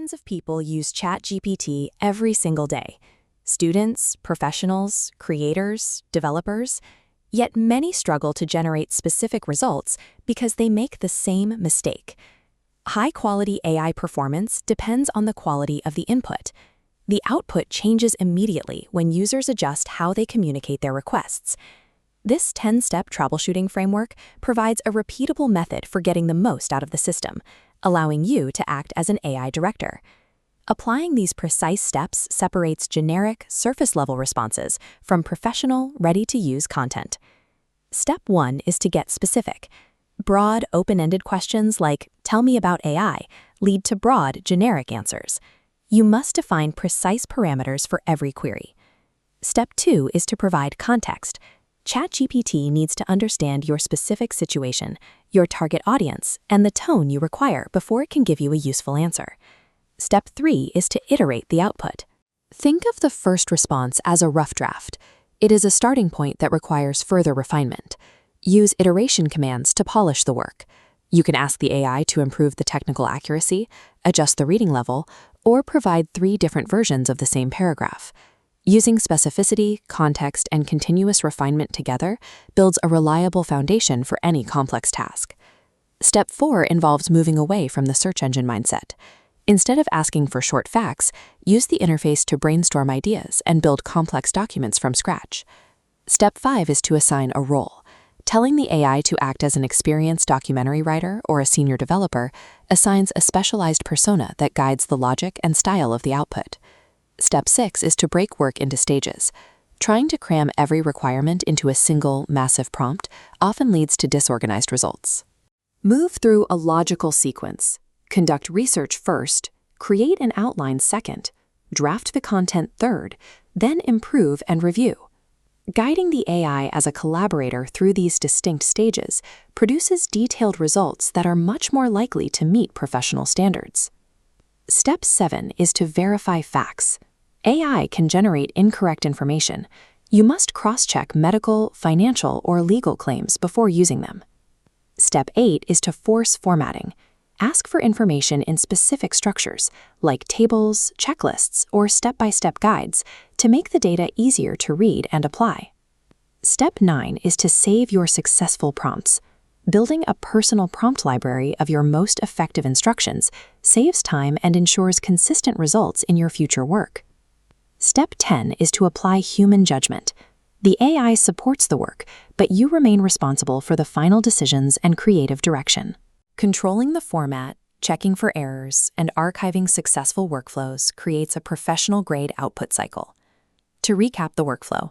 Millions of people use ChatGPT every single day. Students, professionals, creators, developers. Yet many struggle to generate specific results because they make the same mistake. High-quality AI performance depends on the quality of the input. The output changes immediately when users adjust how they communicate their requests. This 10-step troubleshooting framework provides a repeatable method for getting the most out of the system, allowing you to act as an AI director. Applying these precise steps separates generic, surface-level responses from professional, ready-to-use content. Step 1 is to get specific. Broad, open-ended questions like, "Tell me about AI," lead to broad, generic answers. You must define precise parameters for every query. Step 2 is to provide context. ChatGPT needs to understand your specific situation, your target audience, and the tone you require before it can give you a useful answer. Step 3 is to iterate the output. Think of the first response as a rough draft. It is a starting point that requires further refinement. Use iteration commands to polish the work. You can ask the AI to improve the technical accuracy, adjust the reading level, or provide 3 different versions of the same paragraph. Using specificity, context, and continuous refinement together builds a reliable foundation for any complex task. Step 4 involves moving away from the search engine mindset. Instead of asking for short facts, use the interface to brainstorm ideas and build complex documents from scratch. Step 5 is to assign a role. Telling the AI to act as an experienced documentary writer or a senior developer assigns a specialized persona that guides the logic and style of the output. Step 6 is to break work into stages. Trying to cram every requirement into a single, massive prompt often leads to disorganized results. Move through a logical sequence. Conduct research first, create an outline second, draft the content third, then improve and review. Guiding the AI as a collaborator through these distinct stages produces detailed results that are much more likely to meet professional standards. Step 7 is to verify facts. AI can generate incorrect information. You must cross-check medical, financial, or legal claims before using them. Step 8 is to force formatting. Ask for information in specific structures, like tables, checklists, or step-by-step guides, to make the data easier to read and apply. Step 9 is to save your successful prompts. Building a personal prompt library of your most effective instructions saves time and ensures consistent results in your future work. Step 10 is to apply human judgment. The AI supports the work, but you remain responsible for the final decisions and creative direction. Controlling the format, checking for errors, and archiving successful workflows creates a professional-grade output cycle. To recap the workflow,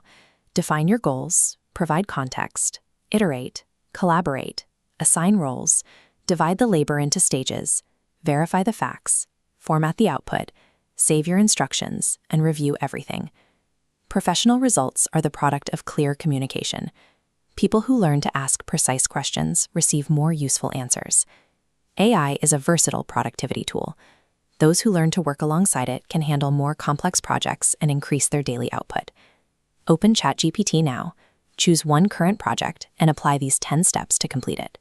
define your goals, provide context, iterate, collaborate, assign roles, divide the labor into stages, verify the facts, format the output, save your instructions, and review everything. Professional results are the product of clear communication. People who learn to ask precise questions receive more useful answers. AI is a versatile productivity tool. Those who learn to work alongside it can handle more complex projects and increase their daily output. Open ChatGPT now, choose one current project, and apply these 10 steps to complete it.